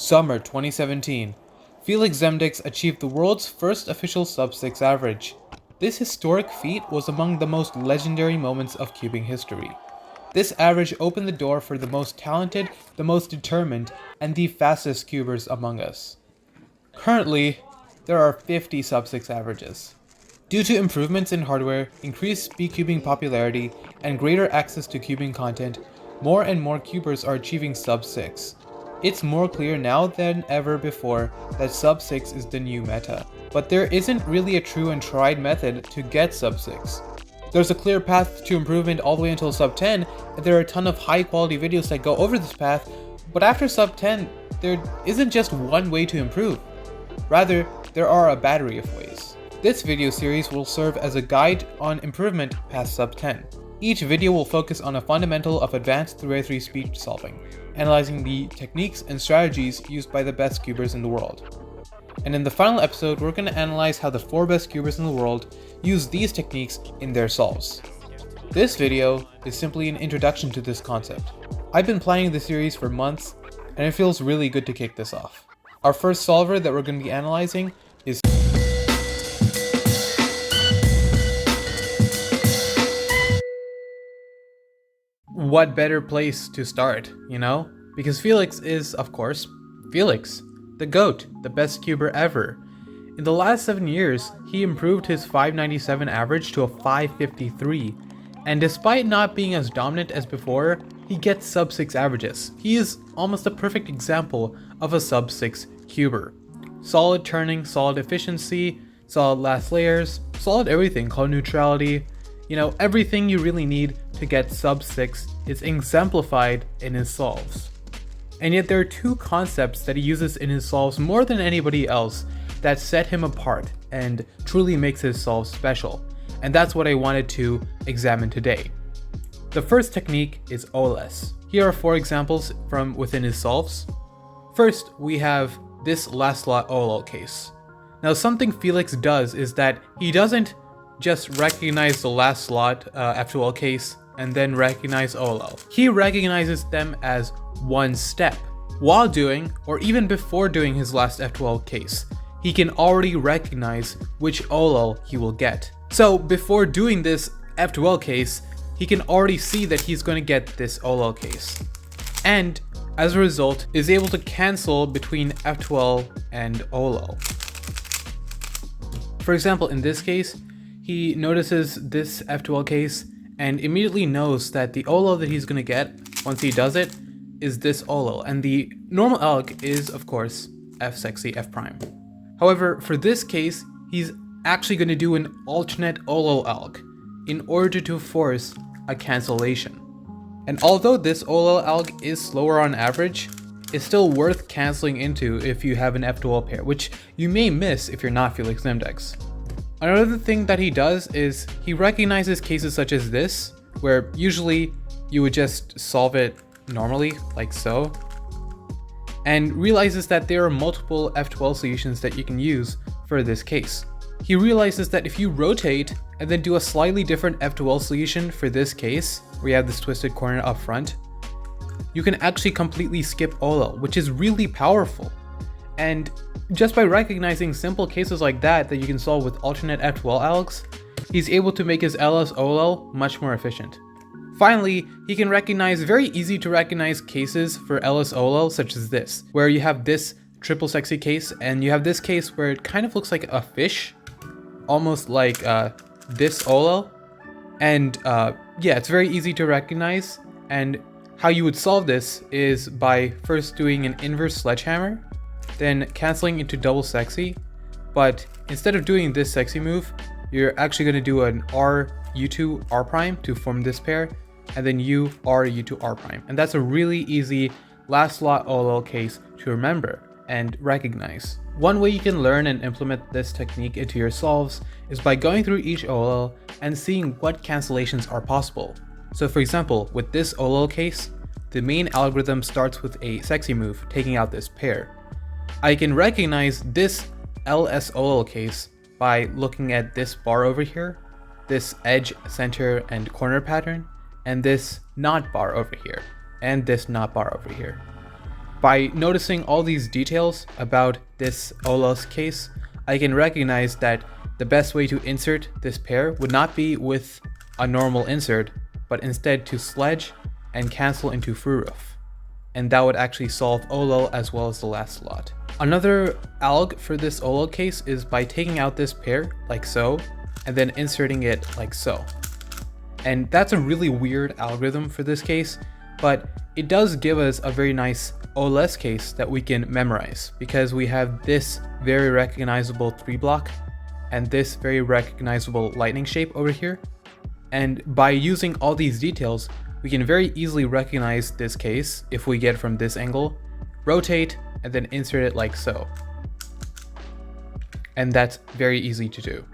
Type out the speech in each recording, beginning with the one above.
Summer 2017. Felix Zemdegs achieved the world's first official sub-6 average. This historic feat was among the most legendary moments of cubing history. This average opened the door for the most talented, the most determined, and the fastest cubers among us. Currently, there are 50 sub-6 averages. Due to improvements in hardware, increased speed cubing popularity, and greater access to cubing content, more and more cubers are achieving sub-6. It's more clear now than ever before that sub-6 is the new meta, but there isn't really a true and tried method to get sub-6. There's a clear path to improvement all the way until sub-10, and there are a ton of high quality videos that go over this path, but after sub-10, there isn't just one way to improve. Rather, there are a battery of ways. This video series will serve as a guide on improvement past sub-10. Each video will focus on a fundamental of advanced 3x3 speed solving, analyzing the techniques and strategies used by the best cubers in the world. And in the final episode, we're going to analyze how the 4 best cubers in the world use these techniques in their solves. This video is simply an introduction to this concept. I've been planning this series for months, and it feels really good to kick this off. Our first solver that we're going to be analyzing is what better place to start, you know? Because Felix is, of course, Felix, the GOAT, the best cuber ever. In the last 7 years, he improved his 597 average to a 553, and despite not being as dominant as before, he gets sub-6 averages. He is almost a perfect example of a sub-6 cuber. Solid turning, solid efficiency, solid last layers, solid everything, color neutrality, you know, everything you really need to get sub-6 is exemplified in his solves. And yet there are 2 concepts that he uses in his solves more than anybody else that set him apart and truly makes his solves special. And that's what I wanted to examine today. The first technique is OLS. Here are 4 examples from within his solves. First, we have this last slot OLL case. Now something Felix does is that he doesn't just recognize the last slot F2L case and then recognize OLL. He recognizes them as one step. While doing, or even before doing his last F2L case, he can already recognize which OLL he will get. So before doing this F2L case, he can already see that he's going to get this OLL case. And as a result, is able to cancel between F2L and OLL. For example, in this case, he notices this F2L case and immediately knows that the OLL that he's going to get once he does it is this OLL, and the normal alg is, of course, F sexy F prime. However, for this case, he's actually going to do an alternate OLL alg in order to force a cancellation. And although this OLL alg is slower on average, it's still worth cancelling into if you have an F2L pair, which you may miss if you're not Felix Zemdegs. Another thing that he does is he recognizes cases such as this, where usually you would just solve it normally, like so, and realizes that there are multiple F2L solutions that you can use for this case. He realizes that if you rotate and then do a slightly different F2L solution for this case, where you have this twisted corner up front, you can actually completely skip OLL, which is really powerful. And just by recognizing simple cases like that you can solve with alternate F2L algs, he's able to make his LS OLL much more efficient. Finally, he can recognize very easy to recognize cases for LS OLL such as this, where you have this triple sexy case and you have this case where it kind of looks like a fish, almost like this OLL. And yeah, it's very easy to recognize, and how you would solve this is by first doing an inverse sledgehammer, then canceling into double sexy, but instead of doing this sexy move, you're actually going to do an R U2 R prime to form this pair, and then U R U2 R prime. And that's a really easy last slot OLL case to remember and recognize. One way you can learn and implement this technique into your solves is by going through each OLL and seeing what cancellations are possible. So for example, with this OLL case, the main algorithm starts with a sexy move, taking out this pair. I can recognize this LS OLL case by looking at this bar over here, this edge, center, and corner pattern, and this not bar over here, and this not bar over here. By noticing all these details about this OLOS case, I can recognize that the best way to insert this pair would not be with a normal insert, but instead to sledge and cancel into FruRoof. And that would actually solve OLO as well as the last slot. Another alg for this OLO case is by taking out this pair like so, and then inserting it like so. And that's a really weird algorithm for this case, but it does give us a very nice OLS case that we can memorize because we have this very recognizable 3 block and this very recognizable lightning shape over here. And by using all these details, we can very easily recognize this case if we get from this angle, rotate, and then insert it like so. And that's very easy to do.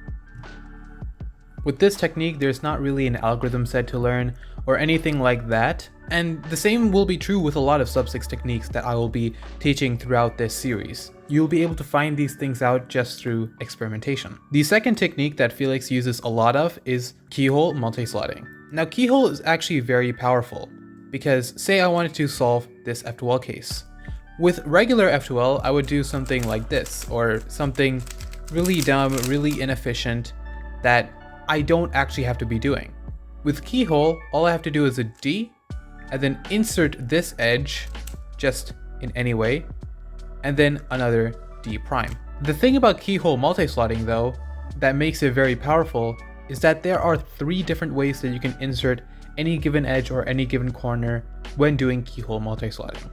With this technique, there's not really an algorithm set to learn or anything like that. And the same will be true with a lot of sub 6 techniques that I will be teaching throughout this series. You'll be able to find these things out just through experimentation. The second technique that Felix uses a lot of is keyhole multi-slotting. Now keyhole is actually very powerful because say I wanted to solve this F2L case. With regular F2L, I would do something like this or something really dumb, really inefficient that I don't actually have to be doing. With keyhole, all I have to do is a D and then insert this edge just in any way, and then another D prime. The thing about keyhole multi-slotting though, that makes it very powerful is that there are 3 different ways that you can insert any given edge or any given corner when doing keyhole multi-slotting.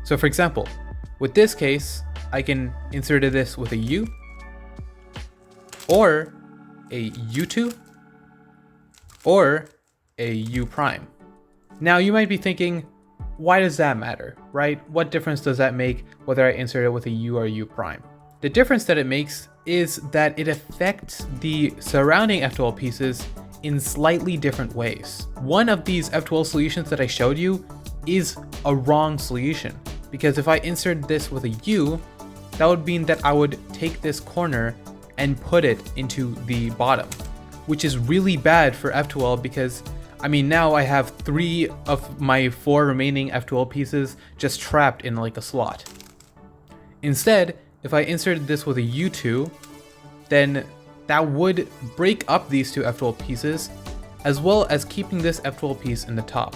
So for example, with this case, I can insert this with a U, or a U2, or a U prime. Now you might be thinking, why does that matter, right? What difference does that make whether I insert it with a U or U prime? The difference that it makes is that it affects the surrounding F2L pieces in slightly different ways. One of these F2L solutions that I showed you is a wrong solution, because if I insert this with a U, that would mean that I would take this corner and put it into the bottom, which is really bad for F2L because I mean now I have 3 of my 4 remaining F2L pieces just trapped in like a slot. Instead, if I inserted this with a U2, then that would break up these 2 F2L pieces as well as keeping this F2L piece in the top.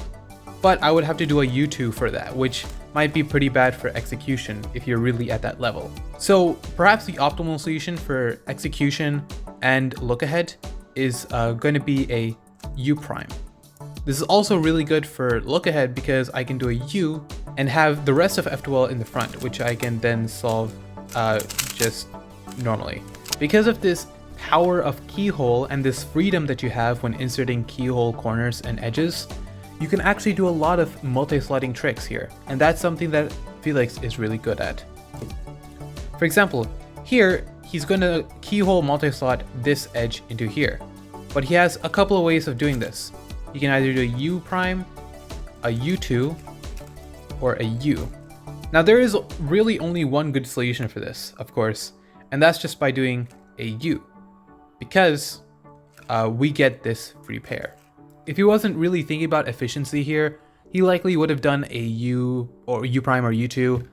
But I would have to do a U2 for that, which might be pretty bad for execution if you're really at that level. So perhaps the optimal solution for execution and look ahead is going to be a U prime. This is also really good for look ahead because I can do a U and have the rest of F2L in the front, which I can then solve just normally. Because of this power of keyhole and this freedom that you have when inserting keyhole corners and edges, you can actually do a lot of multi-slotting tricks here, and that's something that Felix is really good at. For example, here he's going to keyhole multi-slot this edge into here, but he has a couple of ways of doing this. You can either do a U prime, a U2, or a U. Now there is really only one good solution for this, of course, and that's just by doing a U, because we get this free pair. If he wasn't really thinking about efficiency here, he likely would have done a U or U prime or U2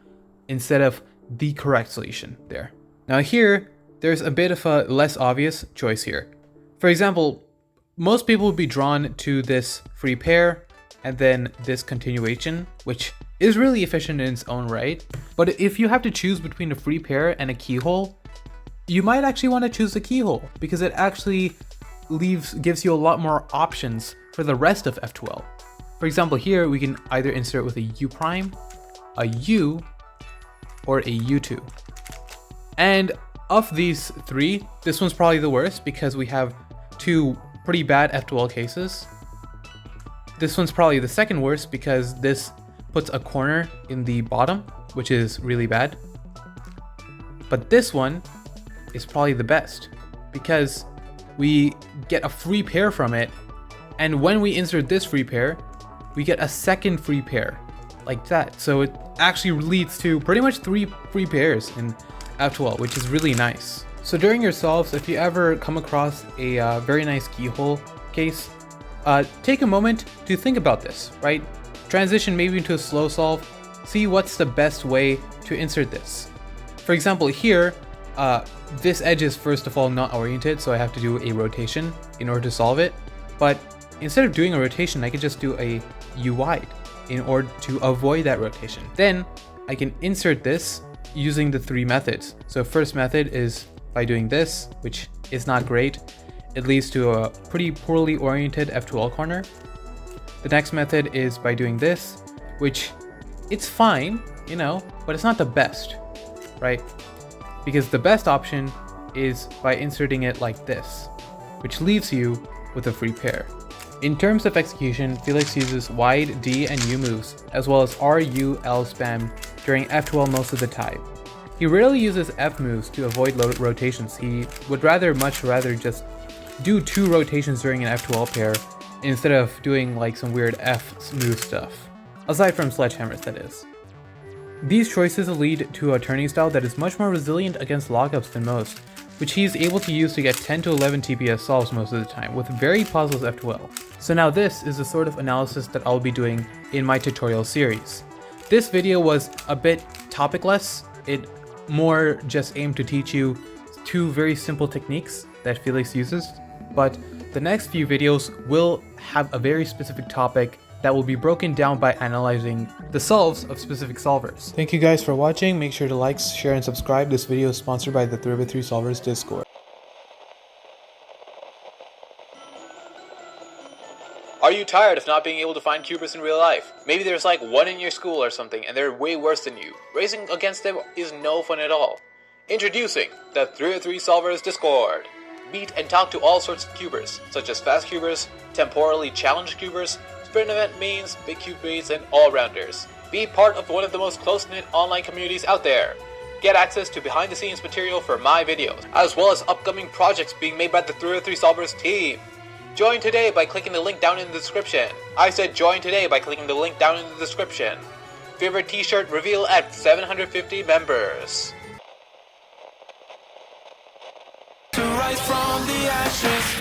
instead of the correct solution there. Now here, there's a bit of a less obvious choice here. For example, most people would be drawn to this free pair and then this continuation, which is really efficient in its own right. But if you have to choose between a free pair and a keyhole, you might actually want to choose the keyhole because it actually gives you a lot more options for the rest of F2L. For example, here we can either insert with a U prime, a U, or a U2. And of these 3, this one's probably the worst because we have 2 pretty bad F2L cases. This one's probably the second worst because this puts a corner in the bottom, which is really bad. But this one is probably the best because we get a free pair from it, and when we insert this free pair, we get a second free pair, like that. So it actually leads to pretty much 3 free pairs in F2L, which is really nice. So during your solves, if you ever come across a very nice keyhole case, take a moment to think about this, right? Transition maybe into a slow solve, see what's the best way to insert this. For example, here, this edge is first of all not oriented, so I have to do a rotation in order to solve it. But instead of doing a rotation, I could just do a U-wide in order to avoid that rotation. Then I can insert this using the 3 methods. So first method is by doing this, which is not great. It leads to a pretty poorly oriented F2L corner. The next method is by doing this, which it's fine, you know, but it's not the best, right? Because the best option is by inserting it like this, which leaves you with a free pair. In terms of execution, Felix uses wide D and U moves, as well as R, U, L spam during F2L most of the time. He rarely uses F moves to avoid rotations. He would much rather just do 2 rotations during an F2L pair instead of doing like some weird F move stuff. Aside from sledgehammers, that is. These choices lead to a turning style that is much more resilient against lockups than most, which he is able to use to get 10 to 11 TPS solves most of the time, with very pauseless F2L. So now this is the sort of analysis that I'll be doing in my tutorial series. This video was a bit topicless. It more just aimed to teach you 2 very simple techniques that Felix uses, but the next few videos will have a very specific topic that will be broken down by analyzing the solves of specific solvers. Thank you guys for watching. Make sure to like, share, and subscribe. This video is sponsored by the 3x3 Solvers Discord. Are you tired of not being able to find cubers in real life? Maybe there's like one in your school or something and they're way worse than you. Racing against them is no fun at all. Introducing the 3x3 Solvers Discord. Meet and talk to all sorts of cubers, such as fast cubers, temporally challenged cubers, sprint event mains, big cube mains, and all-rounders. Be part of one of the most close-knit online communities out there. Get access to behind-the-scenes material for my videos, as well as upcoming projects being made by the 3x3 Solvers team. Join today by clicking the link down in the description. I said join today by clicking the link down in the description. Favorite t-shirt reveal at 750 members. To rise from the ashes.